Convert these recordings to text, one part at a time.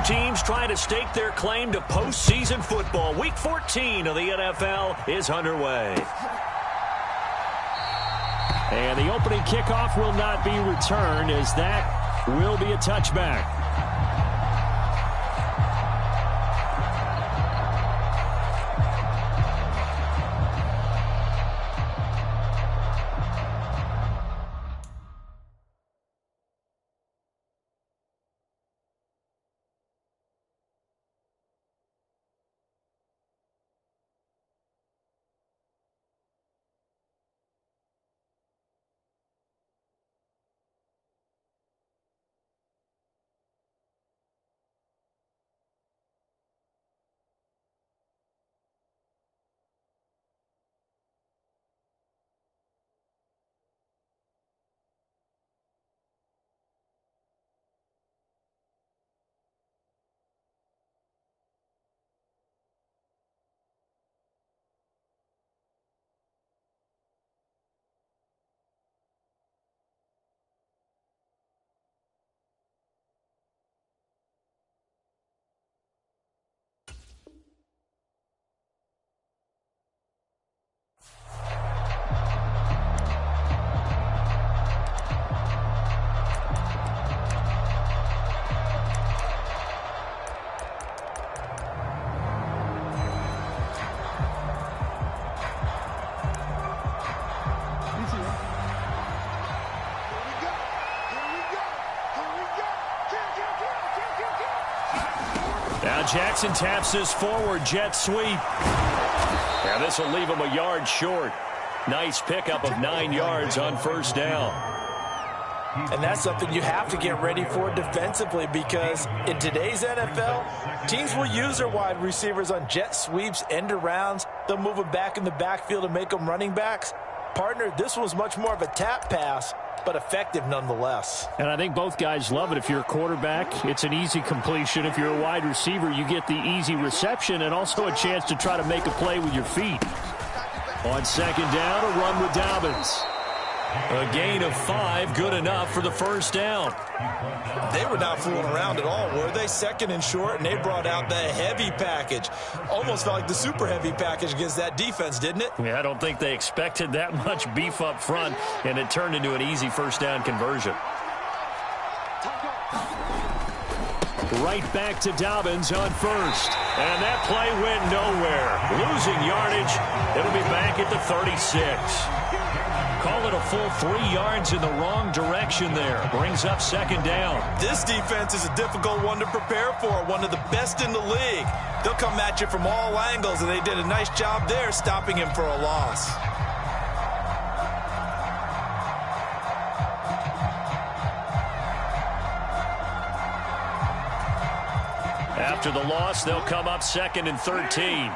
teams trying to stake their claim to postseason football. Week 14 of the NFL is underway. And the opening kickoff will not be returned, as that will be a touchback. Now Jackson taps this forward jet sweep. And this will leave him a yard short. Nice pickup of 9 yards on first down. And that's something you have to get ready for defensively, because in today's NFL, teams will use their wide receivers on jet sweeps, end arounds. They'll move them back in the backfield and make them running backs. Partner, this was much more of a tap pass, but effective nonetheless. And I think both guys love it. If you're a quarterback, it's an easy completion. If you're a wide receiver, you get the easy reception and also a chance to try to make a play with your feet. On second down, a run with Dobbins. A gain of 5, good enough for the first down. They were not fooling around at all, were they? Second and short, and they brought out the heavy package. Almost felt like the super heavy package against that defense, didn't it? Yeah, I don't think they expected that much beef up front, and it turned into an easy first down conversion. Right back to Dobbins on first. And that play went nowhere. Losing yardage. It'll be back at the 36. Call it a full 3 yards in the wrong direction there. Brings up second down. This defense is a difficult one to prepare for, one of the best in the league. They'll come at you from all angles, and they did a nice job there stopping him for a loss. After the loss, they'll come up second and 13.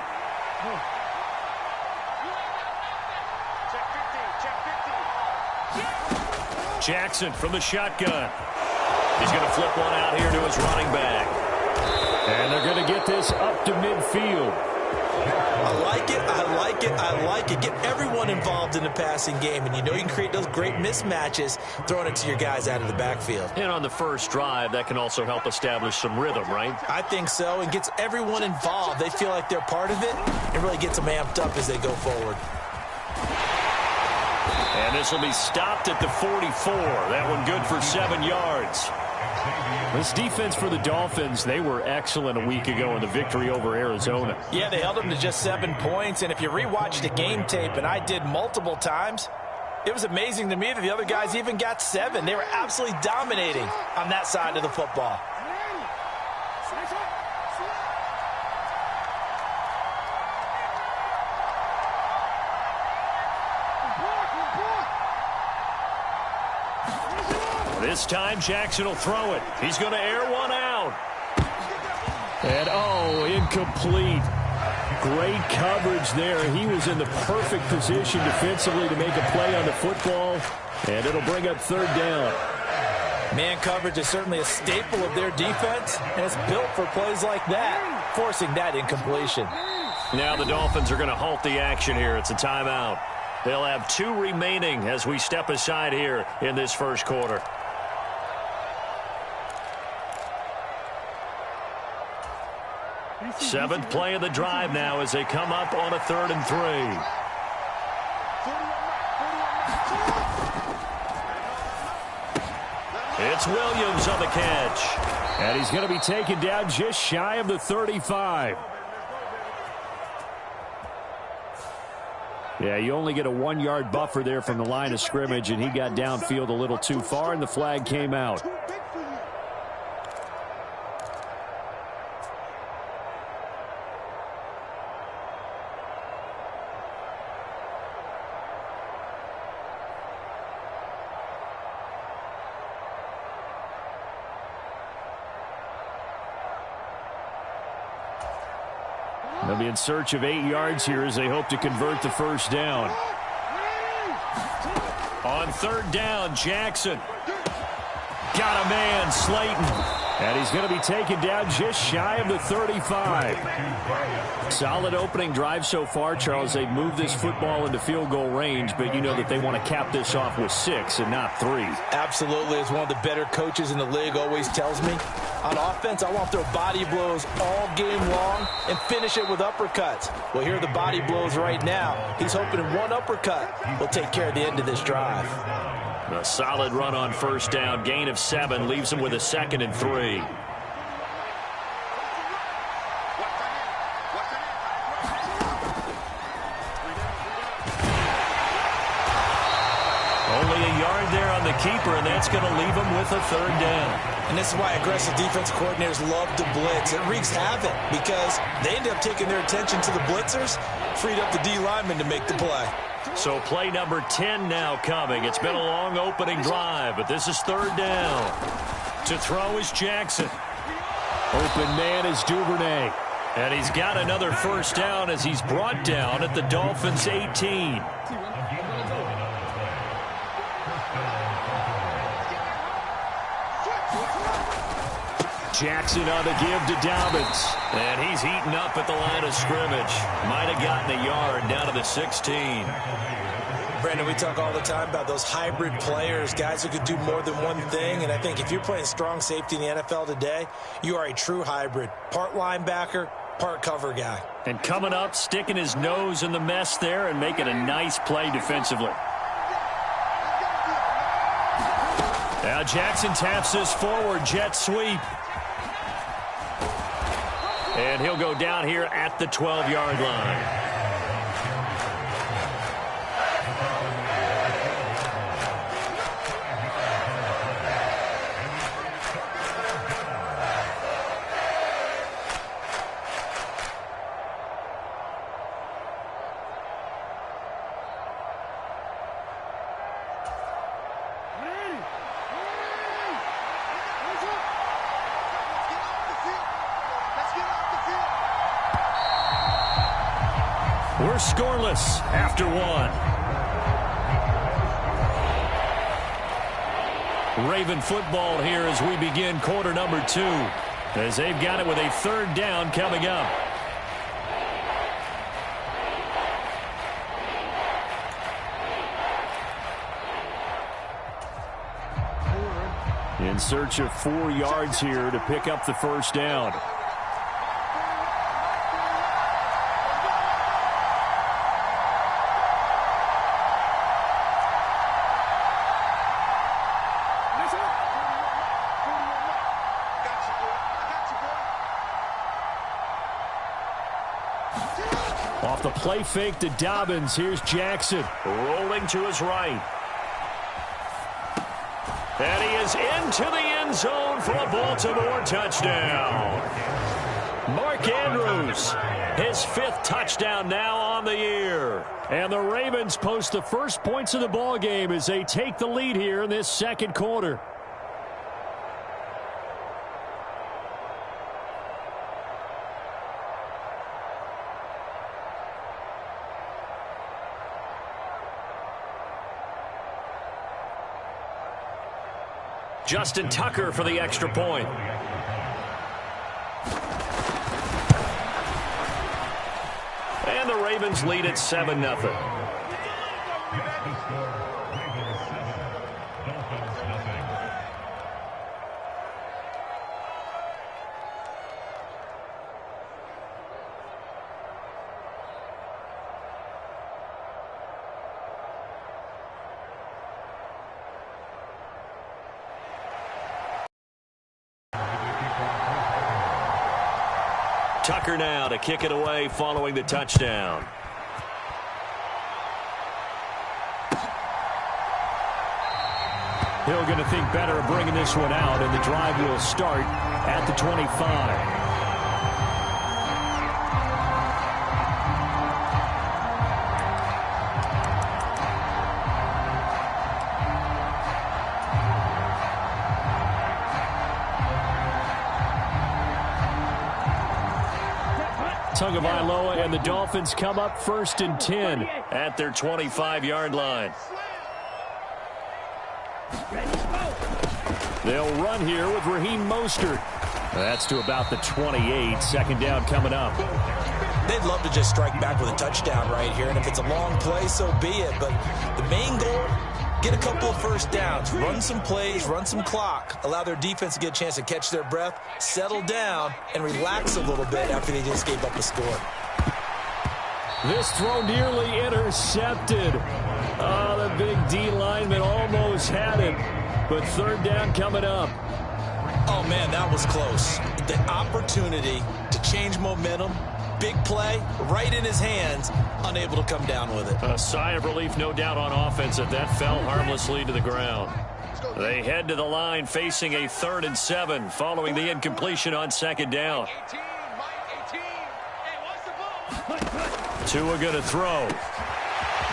Jackson from the shotgun. He's going to flip one out here to his running back. And they're going to get this up to midfield. I like it, I like it, I like it. Get everyone involved in the passing game, and you know you can create those great mismatches throwing it to your guys out of the backfield. And on the first drive, that can also help establish some rhythm, right? I think so, and gets everyone involved. They feel like they're part of it. It really gets them amped up as they go forward. And this will be stopped at the 44. That one good for 7 yards. This defense for the Dolphins, they were excellent a week ago in the victory over Arizona. Yeah, they held them to just 7 points, and if you rewatch the game tape, and I did multiple times, it was amazing to me that the other guys even got 7. They were absolutely dominating on that side of the football. This time, Jackson will throw it. He's going to air one out. And, incomplete. Great coverage there. He was in the perfect position defensively to make a play on the football, and it'll bring up third down. Man coverage is certainly a staple of their defense, and it's built for plays like that, forcing that incompletion. Now the Dolphins are going to halt the action here. It's a timeout. They'll have 2 remaining as we step aside here in this first quarter. Seventh play of the drive now as they come up on a 3rd and 3. It's Williams on the catch. And he's going to be taken down just shy of the 35. Yeah, you only get a 1-yard buffer there from the line of scrimmage, and he got downfield a little too far, and the flag came out. They'll be in search of 8 yards here as they hope to convert the first down. On 3rd down, Jackson. Got a man, Slayton. And he's going to be taken down just shy of the 35. Solid opening drive so far, Charles. They've moved this football into field goal range, but you know that they want to cap this off with 6 and not 3. Absolutely. As one of the better coaches in the league always tells me, on offense, I want to throw body blows all game long and finish it with uppercuts. Well, here are the body blows right now. He's hoping one uppercut will take care of the end of this drive. A solid run on 1st down. Gain of 7 leaves him with a 2nd and 3. Only a yard there on the keeper, and that's going to leave him with a 3rd down. And this is why aggressive defense coordinators love to blitz. It wreaks havoc because they end up taking their attention to the blitzers, freed up the D lineman to make the play. So play number 10 now coming. It's been a long opening drive, but this is 3rd down. To throw is Jackson. Open man is Duvernay. And he's got another 1st down as he's brought down at the Dolphins' 18. Jackson on the give to Dobbins. And he's heating up at the line of scrimmage. Might have gotten a yard down to the 16. Brandon, we talk all the time about those hybrid players, guys who could do more than one thing. And I think if you're playing strong safety in the NFL today, you are a true hybrid. Part linebacker, part cover guy. And coming up, sticking his nose in the mess there and making a nice play defensively. Now Jackson taps this forward jet sweep. And he'll go down here at the 12-yard line. We're scoreless after 1. Raven football here as we begin quarter number 2. As they've got it with a 3rd down coming up. In search of 4 yards here to pick up the 1st down. Off the play fake to Dobbins. Here's Jackson. Rolling to his right. And he is into the end zone for a Baltimore touchdown. Mark Andrews, his 5th touchdown now on the year. And the Ravens post the first points of the ball game as they take the lead here in this 2nd quarter. Justin Tucker for the extra point. And the Ravens lead at 7-0. Tucker now to kick it away following the touchdown. Hill going to think better of bringing this one out, and the drive will start at the 25. Tagovailoa and the Dolphins come up 1st and 10 at their 25-yard line. They'll run here with Raheem Mostert. That's to about the 28. 2nd down coming up. They'd love to just strike back with a touchdown right here, and if it's a long play, so be it. But the main goal, get a couple of first downs, run some plays, run some clock, allow their defense to get a chance to catch their breath, settle down, and relax a little bit after they just gave up a score. This throw nearly intercepted. Oh, the big D lineman almost had it, but 3rd down coming up. Oh, man, that was close. The opportunity to change momentum, big play, right in his hands, unable to come down with it. A sigh of relief, no doubt, on offense that fell harmlessly to the ground. They head to the line facing a 3rd and 7 following the incompletion on 2nd down. Tua going to throw.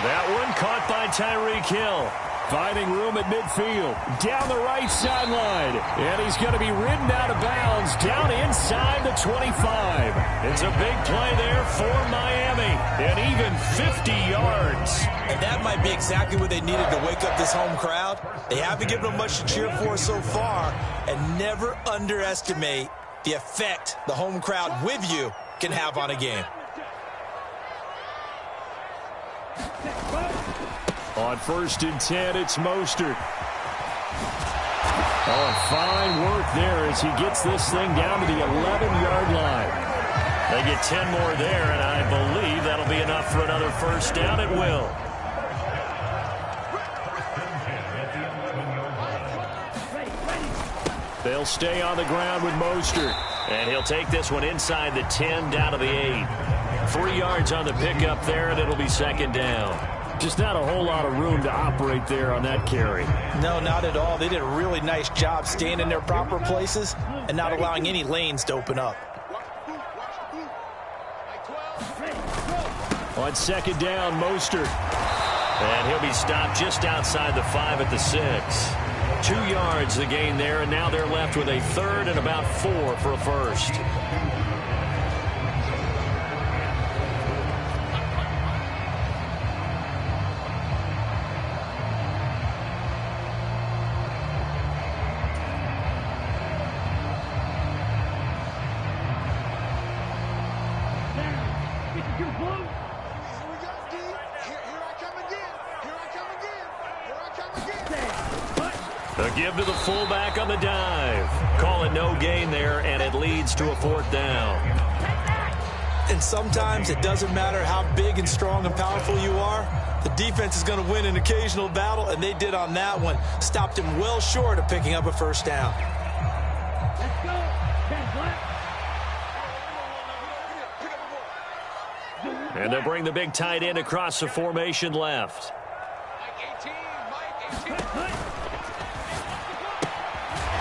That one caught by Tyreek Hill. Finding room at midfield. Down the right sideline. And he's going to be ridden out of bounds down inside the 25. It's a big play there for Miami. And even 50 yards. And that might be exactly what they needed to wake up this home crowd. They haven't given them much to cheer for so far. And never underestimate the effect the home crowd with you can have on a game. On 1st and 10, it's Mostert. Oh, fine work there as he gets this thing down to the 11-yard line. They get 10 more there, and I believe that'll be enough for another 1st down. It will. They'll stay on the ground with Mostert. And he'll take this one inside the 10 down to the 8. 3 yards on the pickup there, and it'll be 2nd down. Just not a whole lot of room to operate there on that carry. No, not at all. They did a really nice job staying in their proper places and not allowing any lanes to open up. On 2nd down, Mostert. And he'll be stopped just outside the 5 at the 6. 2 yards the gain there, and now they're left with a 3rd and about 4 for a 1st. The give to the fullback on the dive. Call it no gain there, and it leads to a 4th down. And sometimes it doesn't matter how big and strong and powerful you are. The defense is going to win an occasional battle, and they did on that one. Stopped him well short of picking up a 1st down. And they'll bring the big tight end across the formation left.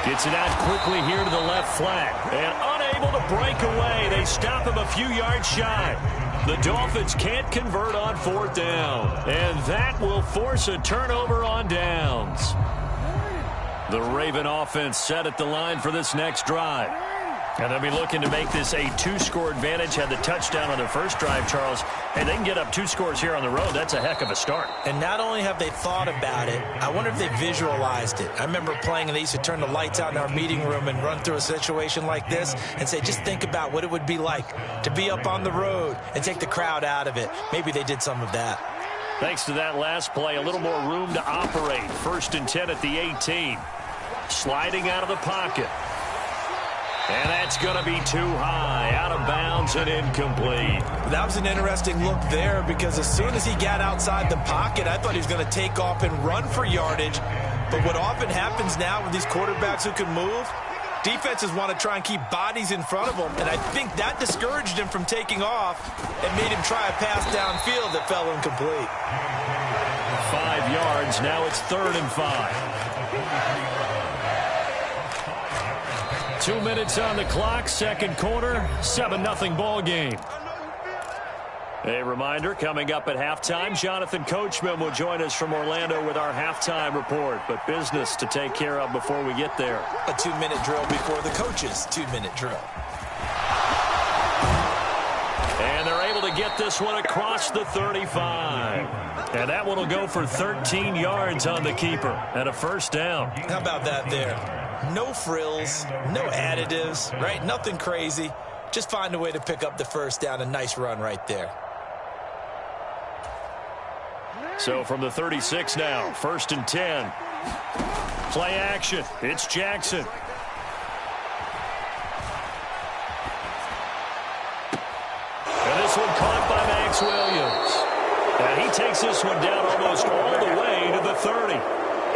Gets it out quickly here to the left flat. And unable to break away. They stop him a few yards shy. The Dolphins can't convert on 4th down. And that will force a turnover on downs. The Raven offense set at the line for this next drive. And they'll be looking to make this a 2-score advantage. Had the touchdown on their first drive, Charles. And they can get up 2 scores here on the road. That's a heck of a start. And not only have they thought about it, I wonder if they visualized it. I remember playing, and they used to turn the lights out in our meeting room and run through a situation like this and say, just think about what it would be like to be up on the road and take the crowd out of it. Maybe they did some of that. Thanks to that last play, a little more room to operate. 1st and 10 at the 18. Sliding out of the pocket. And that's going to be too high, out of bounds and incomplete. That was an interesting look there because as soon as he got outside the pocket, I thought he was going to take off and run for yardage. But what often happens now with these quarterbacks who can move, Defenses want to try and keep bodies in front of them, and I think that discouraged him from taking off and made him try a pass downfield that fell incomplete. 5 yards. Now it's 3rd and 5. 2 minutes on the clock, second quarter, 7-0 ball game. A reminder, coming up at halftime, Jonathan Coachman will join us from Orlando with our halftime report. But business to take care of before we get there. A 2-minute drill before the coach's 2-minute drill. And they're able to get this one across the 35. And that one will go for 13 yards on the keeper and a first down. How about that there? No frills, no additives, right? Nothing crazy. Just find a way to pick up the first down. A nice run right there. So from the 36 now, 1st and 10. Play action. It's Jackson. And this one caught by Max Williams. And he takes this one down almost all the way to the 30.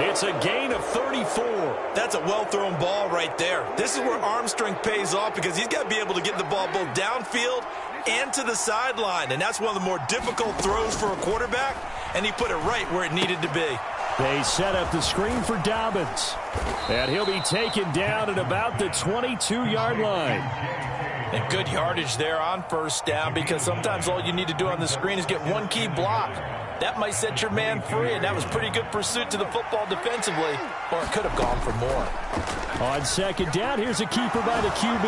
It's a gain of 34. That's a well-thrown ball right there. This is where arm strength pays off because he's got to be able to get the ball both downfield and to the sideline. And that's one of the more difficult throws for a quarterback. And he put it right where it needed to be. They set up the screen for Dobbins. And he'll be taken down at about the 22-yard line. And good yardage there on first down because sometimes all you need to do on the screen is get one key block. That might set your man free, and that was pretty good pursuit to the football defensively, or it could have gone for more. On second down, here's a keeper by the QB.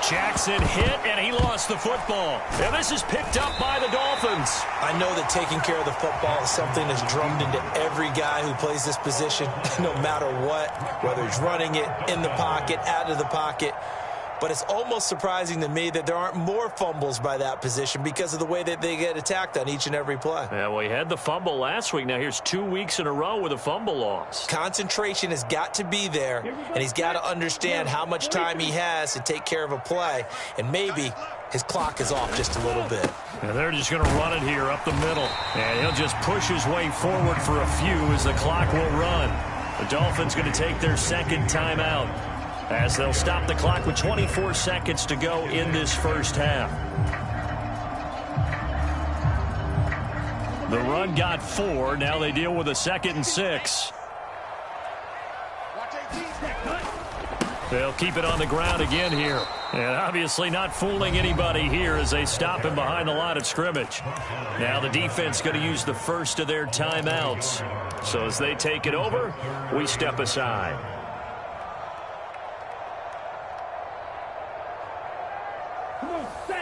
Jackson hit, and he lost the football. And this is picked up by the Dolphins. I know that taking care of the football is something that's drummed into every guy who plays this position, no matter what, whether he's running it, in the pocket, out of the pocket. But it's almost surprising to me that there aren't more fumbles by that position because of the way that they get attacked on each and every play. Yeah, well, he had the fumble last week. Now here's 2 weeks in a row with a fumble loss. Concentration has got to be there, and he's got to understand how much time he has to take care of a play, and maybe his clock is off just a little bit. And they're just going to run it here up the middle. And he'll just push his way forward for a few as the clock will run. The Dolphins going to take their second timeout, as they'll stop the clock with 24 seconds to go in this first half. The run got 4. Now they deal with a 2nd and 6. They'll keep it on the ground again here. And obviously not fooling anybody here as they stop him behind the line of scrimmage. Now the defense going to use the first of their timeouts. So as they take it over, we step aside.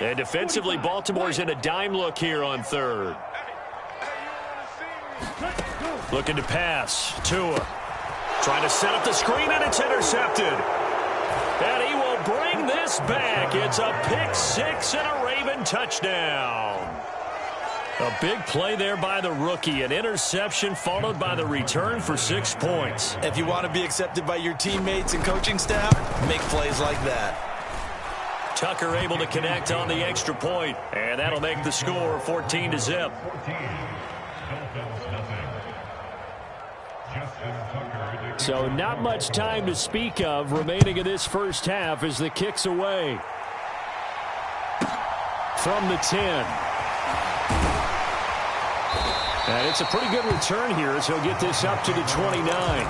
And defensively, Baltimore's in a dime look here on 3rd. Looking to pass. Tua trying to set up the screen, and it's intercepted. And he will bring this back. It's a pick 6 and a Raven touchdown. A big play there by the rookie. An interception followed by the return for 6 points. If you want to be accepted by your teammates and coaching staff, make plays like that. Tucker able to connect on the extra point, and that'll make the score 14-0. So not much time to speak of remaining in this first half as the kick's away. From the 10. And it's a pretty good return here as he'll get this up to the 29.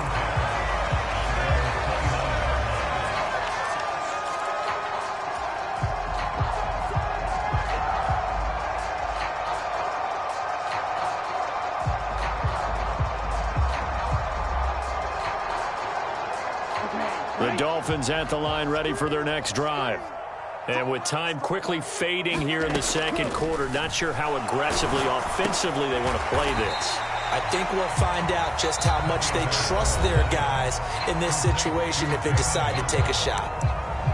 The Dolphins at the line ready for their next drive. And with time quickly fading here in the second quarter, not sure how aggressively, offensively they want to play this. I think we'll find out just how much they trust their guys in this situation if they decide to take a shot.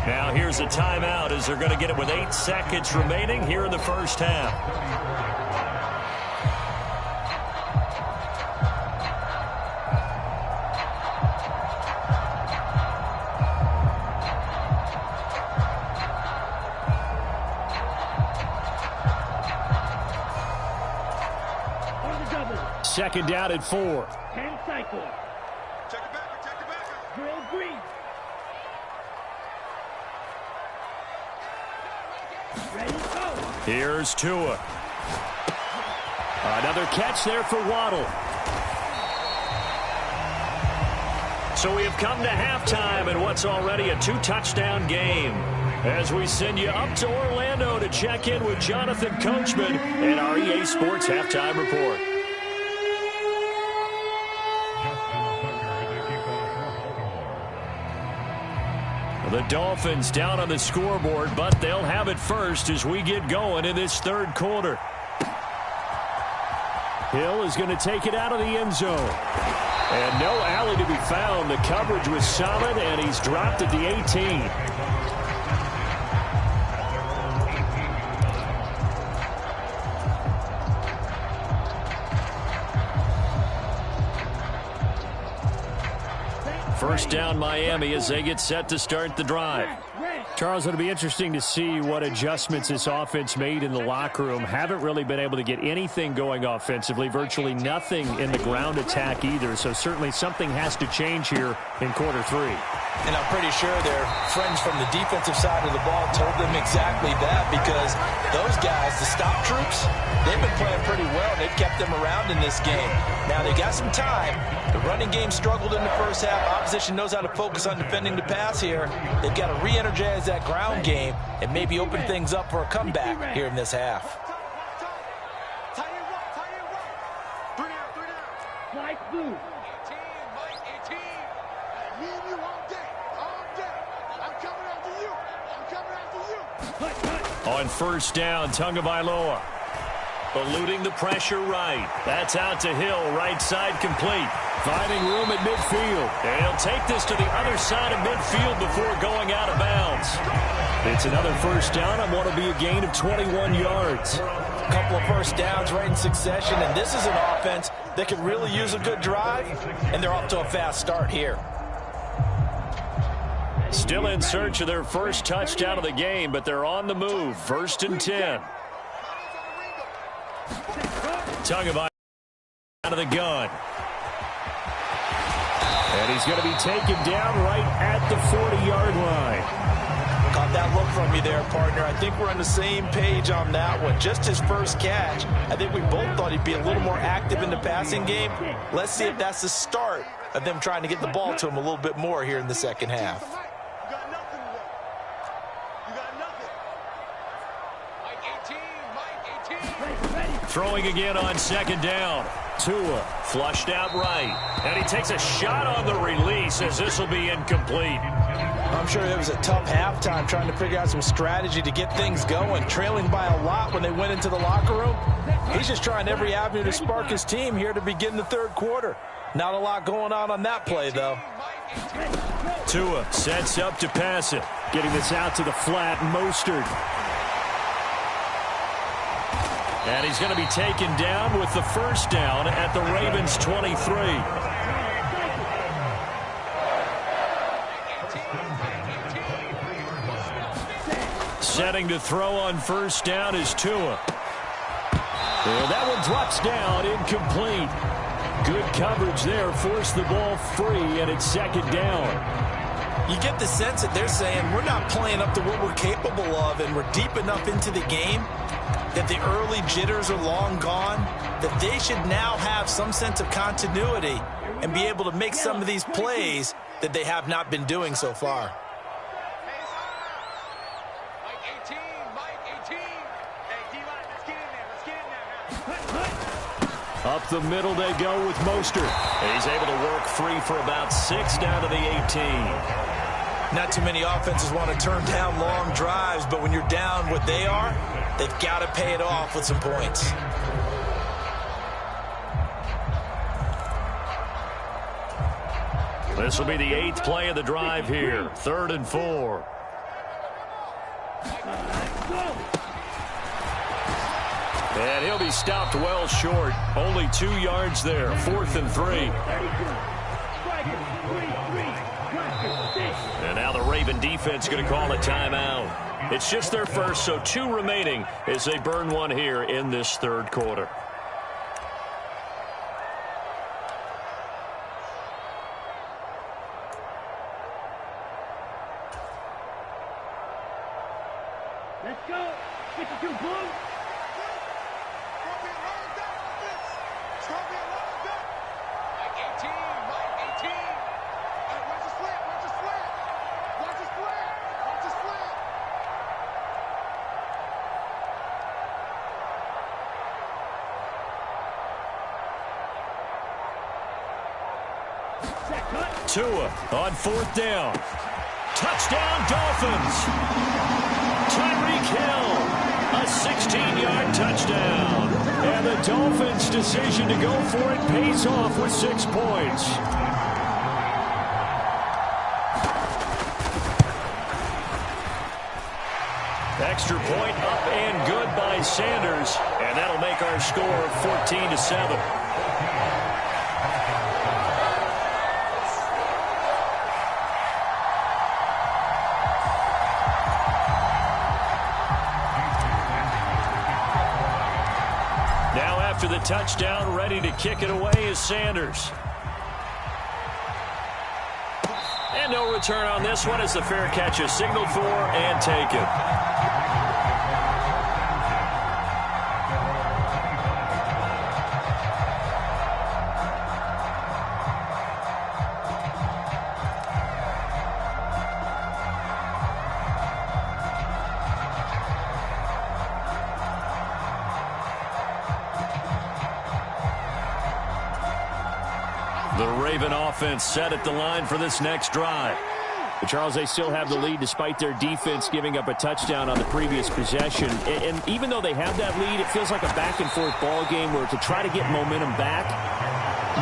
Now here's a timeout as they're going to get it with 8 seconds remaining here in the first half. Second down at 4. 10 cycle. Check it back. Drill green. Here's Tua. Another catch there for Waddle. So we have come to halftime in what's already a 2-touchdown game. As we send you up to Orlando to check in with Jonathan Coachman and our EA Sports Halftime Report. The Dolphins down on the scoreboard, but they'll have it first as we get going in this third quarter. Hill is going to take it out of the end zone. And no alley to be found. The coverage was solid, and he's dropped at the 18. First down, Miami, as they get set to start the drive. Charles, it'll be interesting to see what adjustments this offense made in the locker room. Haven't really been able to get anything going offensively, virtually nothing in the ground attack either. So certainly something has to change here in quarter three. And I'm pretty sure their friends from the defensive side of the ball told them exactly that, because those guys, the stop troops, they've been playing pretty well. They've kept them around in this game. Now, they got some time. The running game struggled in the first half. Opposition knows how to focus on defending the pass here. They've got to re-energize that ground game and maybe open things up for a comeback here in this half. On first down, Tagovailoa. Eluding the pressure right. That's out to Hill, right side complete. Finding room at midfield. And he'll take this to the other side of midfield before going out of bounds. It's another first down on what will be a gain of 21 yards. A couple of first downs right in succession, and this is an offense that could really use a good drive, and they're off to a fast start here. Still in search of their first touchdown of the game, but they're on the move. First and 10. Tagovailoa out of the gun. And he's going to be taken down right at the 40-yard line. Caught that look from you there, partner. I think we're on the same page on that one. Just his first catch. I think we both thought he'd be a little more active in the passing game. Let's see if that's the start of them trying to get the ball to him a little bit more here in the second half. Throwing again on second down. Tua flushed out right. And he takes a shot on the release as this will be incomplete. I'm sure it was a tough halftime trying to figure out some strategy to get things going. Trailing by a lot when they went into the locker room. He's just trying every avenue to spark his team here to begin the third quarter. Not a lot going on that play, though. Tua sets up to pass it. Getting this out to the flat, Mostert. And he's going to be taken down with the first down at the Ravens' 23. Setting to throw on first down is Tua. And that one drops down, incomplete. Good coverage there, forced the ball free, and it's second down. You get the sense that they're saying we're not playing up to what we're capable of, and we're deep enough into the game that the early jitters are long gone, that they should now have some sense of continuity and be able to make some of these plays that they have not been doing so far. Up the middle they go with Mostert. He's able to work free for about 6 down to the 18. Not too many offenses want to turn down long drives, but when you're down what they are, they've got to pay it off with some points. This will be the 8th play of the drive here. 3rd and 4. And he'll be stopped well short. Only 2 yards there. 4th and 3. And now the Raven defense going to call a timeout. It's just their first, so 2 remaining as they burn one here in this third quarter. Let's go. Tua on 4th down. Touchdown, Dolphins. Tyreek Hill, a 16-yard touchdown. And the Dolphins' decision to go for it pays off with 6 points. Extra point up and good by Sanders. And that'll make our score 14-7. After the touchdown, ready to kick it away is Sanders. And no return on this one as the fair catch is signaled for and taken. The Raven offense set at the line for this next drive. But Charles, they still have the lead despite their defense giving up a touchdown on the previous possession. And even though they have that lead, it feels like a back-and-forth ball game where to try to get momentum back,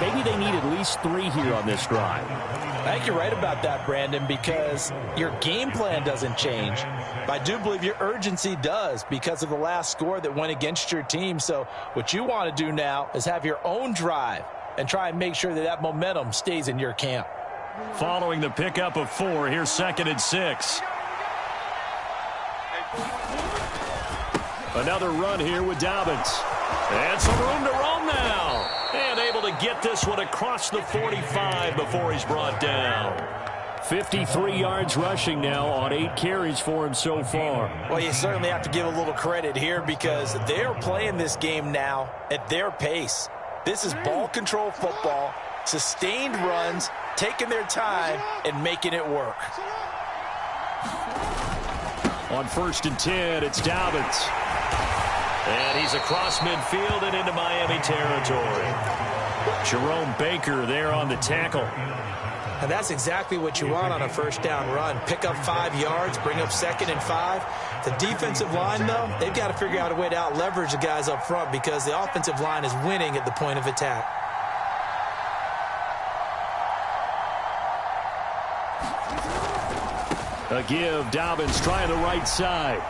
maybe they need at least 3 here on this drive. I think you're right about that, Brandon, because your game plan doesn't change. But I do believe your urgency does because of the last score that went against your team. So what you want to do now is have your own drive and try and make sure that that momentum stays in your camp. Following the pickup of 4, here's 2nd and 6. Another run here with Dobbins. And some room to roam now. And able to get this one across the 45 before he's brought down. 53 yards rushing now on 8 carries for him so far. Well, you certainly have to give a little credit here because they're playing this game now at their pace. This is ball control football, sustained runs, taking their time and making it work. On 1st and 10, it's Dobbins. And he's across midfield and into Miami territory. Jerome Baker there on the tackle. And that's exactly what you want on a 1st down run. Pick up 5 yards, bring up 2nd and 5. The defensive line, though, they've got to figure out a way to out-leverage the guys up front because the offensive line is winning at the point of attack. A give, Dobbins trying the right side.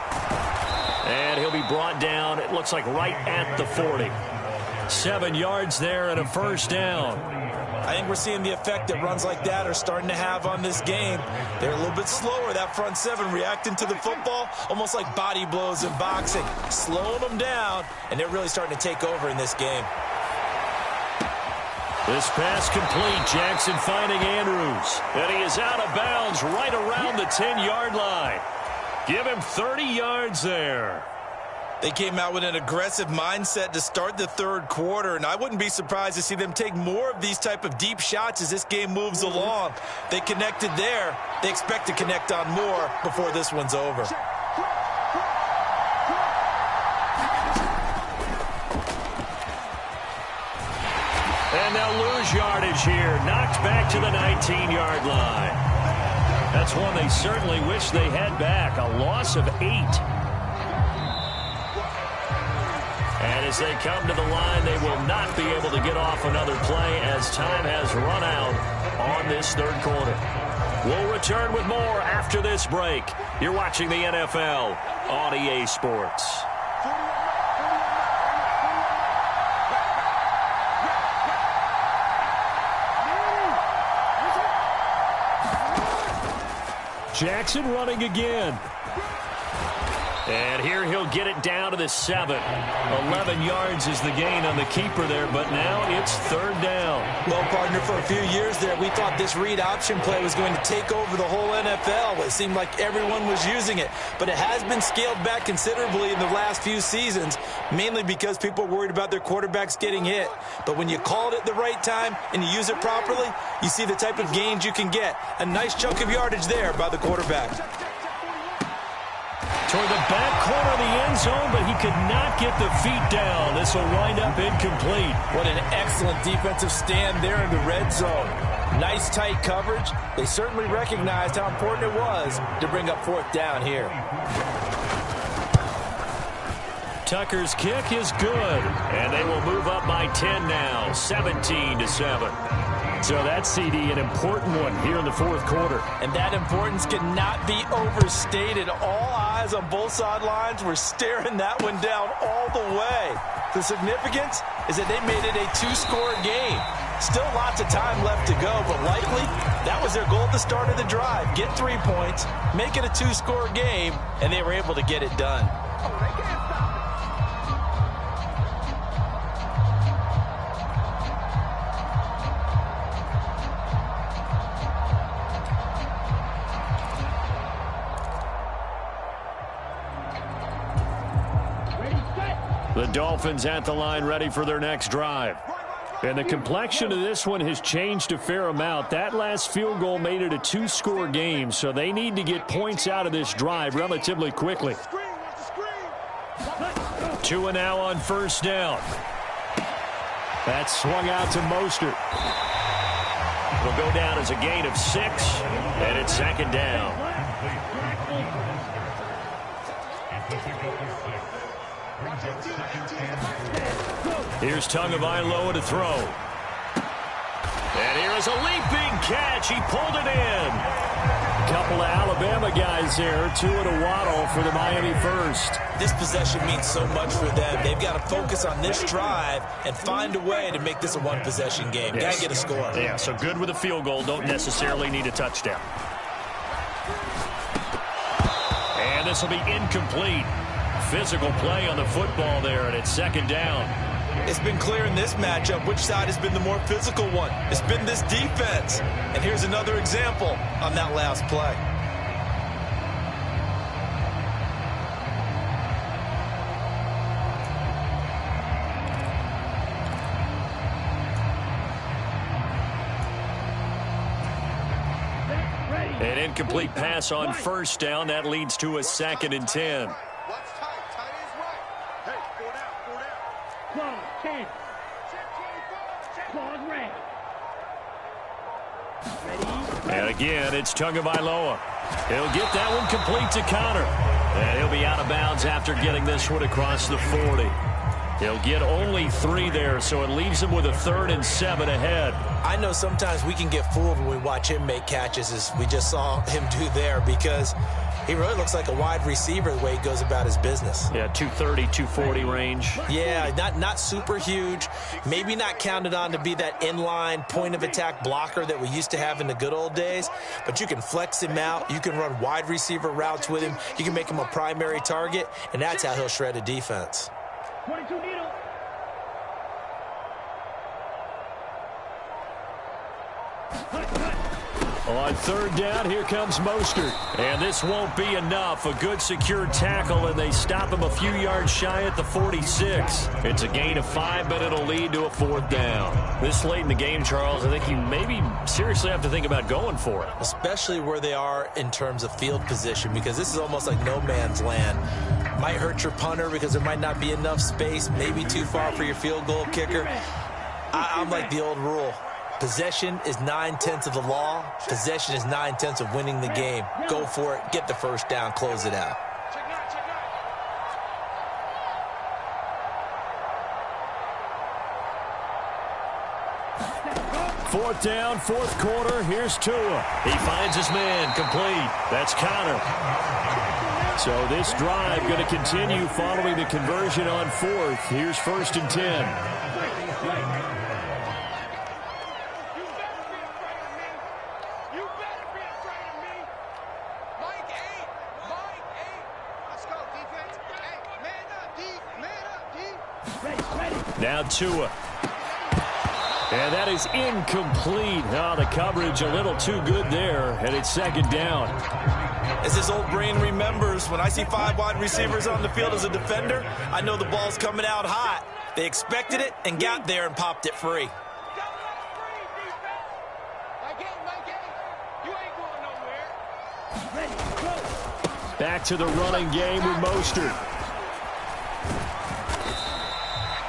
And he'll be brought down, it looks like right at the 40. 7 yards there and a 1st down. I think we're seeing the effect that runs like that are starting to have on this game. They're a little bit slower, that front 7, reacting to the football, almost like body blows in boxing, slowing them down, and they're really starting to take over in this game. This pass complete, Jackson finding Andrews, and he is out of bounds right around the 10-yard line. Give him 30 yards there. They came out with an aggressive mindset to start the 3rd quarter, and I wouldn't be surprised to see them take more of these type of deep shots as this game moves along. They connected there. They expect to connect on more before this one's over. And they'll lose yardage here. Knocked back to the 19-yard line. That's one they certainly wish they had back. A loss of 8. And as they come to the line, they will not be able to get off another play as time has run out on this 3rd quarter. We'll return with more after this break. You're watching the NFL on EA Sports. Jackson running again. And here he'll get it down to the 7. 11 yards is the gain on the keeper there, but now it's 3rd down. Well, partner, for a few years there, we thought this read option play was going to take over the whole NFL. It seemed like everyone was using it, but it has been scaled back considerably in the last few seasons, mainly because people are worried about their quarterbacks getting hit. But when you call it at the right time and you use it properly, you see the type of gains you can get. A nice chunk of yardage there by the quarterback. Toward the back corner of the end zone, but he could not get the feet down. This will wind up incomplete. What an excellent defensive stand there in the red zone. Nice tight coverage. They certainly recognized how important it was to bring up 4th down here. Tucker's kick is good, and they will move up by 10 now, 17-7. So that CD, an important one here in the 4th quarter. And that importance cannot be overstated. All eyes on both sidelines were staring that one down all the way. The significance is that they made it a 2-score game. Still lots of time left to go, but likely that was their goal at the start of the drive. Get 3 points, make it a 2-score game, and they were able to get it done. The Dolphins at the line ready for their next drive. And the complexion of this one has changed a fair amount. That last field goal made it a 2-score game, so they need to get points out of this drive relatively quickly. 2 and now on 1st down. That's swung out to Mostert. Will go down as a gain of 6, and it's 2nd down. Here's Tagovailoa to throw. And here is a leaping catch. He pulled it in. A couple of Alabama guys there. 2 and a waddle for the Miami first. This possession means so much for them. They've got to focus on this drive and find a way to make this a 1-possession game. Yes. Got to get a score. Yeah, so good with a field goal. Don't necessarily need a touchdown. And this will be incomplete. Physical play on the football there, and it's 2nd down. It's been clear in this matchup which side has been the more physical one. It's been this defense. And here's another example on that last play. An incomplete pass on 1st down. That leads to a 2nd and 10. And again, it's Tagovailoa. He'll get that one complete to Connor. And he'll be out of bounds after getting this one across the 40. He'll get only 3 there, so it leaves him with a 3rd and 7 ahead. I know sometimes we can get fooled when we watch him make catches, as we just saw him do there, because he really looks like a wide receiver the way he goes about his business. Yeah, 230, 240 range. Yeah, not super huge. Maybe not counted on to be that inline point-of-attack blocker that we used to have in the good old days, but you can flex him out. You can run wide receiver routes with him. You can make him a primary target, and that's how he'll shred a defense. 22 needle. On 3rd down, here comes Mostert. And this won't be enough. A good secure tackle, and they stop him a few yards shy at the 46. It's a gain of 5, but it'll lead to a 4th down. This late in the game, Charles, I think you maybe seriously have to think about going for it. Especially where they are in terms of field position, because this is almost like no man's land. Might hurt your punter because there might not be enough space, maybe too far for your field goal kicker. I'm like the old rule. Possession is 9/10 of the law. Possession is 9/10 of winning the game. Go for it. Get the 1st down. Close it out. Fourth down, 4th quarter. Here's Tua. He finds his man complete. That's Connor. So this drive going to continue following the conversion on 4th. Here's 1st and 10. Now Tua. And that is incomplete. Oh, the coverage a little too good there, and it's second down. As his old brain remembers, when I see 5 wide receivers on the field as a defender, I know the ball's coming out hot. They expected it and got there and popped it free. Back to the running game with Mostert.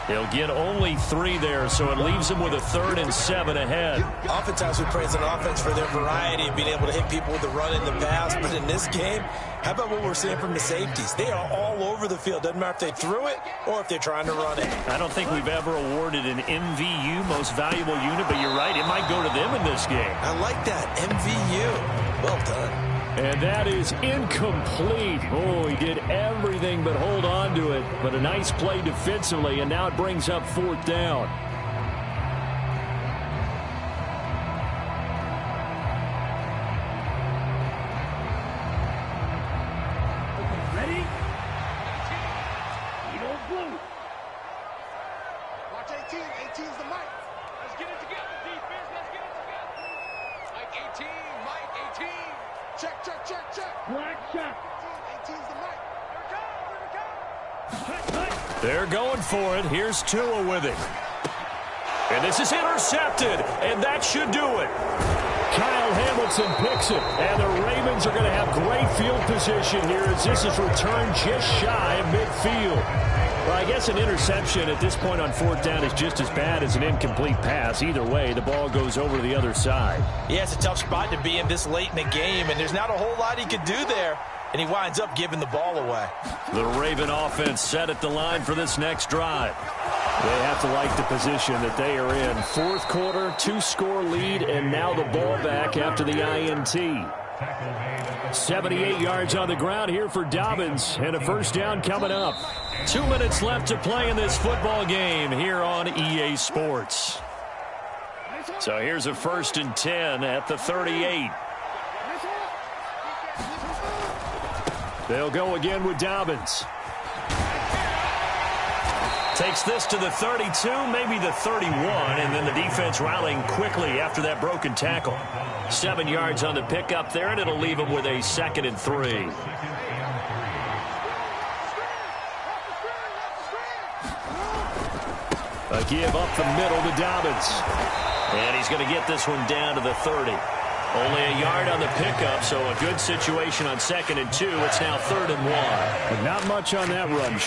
He'll get only 3 there, so it leaves him with a 3rd and 7 ahead. Oftentimes we praise an offense for their variety of being able to hit people with the run and the pass, but in this game, how about what we're seeing from the safeties? They are all over the field. Doesn't matter if they threw it or if they're trying to run it. I don't think we've ever awarded an MVU, most valuable unit, but you're right, it might go to them in this game. I like that, MVU. Well done. And that is incomplete. Oh, he did everything but hold on to it. But a nice play defensively, and now it brings up 4th down. Ready? Eagle blue. Watch 18. 18's the mic. Let's get it together, defense. Let's get it together. Mike 18. Mike 18. Check, check, check, check. Black check. 18's the mic. Here it comes. Here it comes. They're going for it. Here's Tua with it. And this is intercepted, and that should do it. Kyle Hamilton picks it, and the Ravens are going to have great field position here as this is returned just shy of midfield. Well, I guess an interception at this point on 4th down is just as bad as an incomplete pass. Either way, the ball goes over to the other side. Yeah, it's a tough spot to be in this late in the game, and there's not a whole lot he could do there, and he winds up giving the ball away. The Raven offense set at the line for this next drive. They have to like the position that they are in. 4th quarter, 2-score lead, and now the ball back after the INT. 78 yards on the ground here for Dobbins, and a 1st down coming up. 2 minutes left to play in this football game here on EA Sports. So here's a 1st and 10 at the 38. They'll go again with Dobbins. Takes this to the 32, maybe the 31, and then the defense rallying quickly after that broken tackle. 7 yards on the pickup there, and it'll leave them with a 2nd and 3. A give up the middle to Dobbins. And he's going to get this one down to the 30. Only a yard on the pickup, so a good situation on 2nd and 2. It's now 3rd and 1. But not much on that run.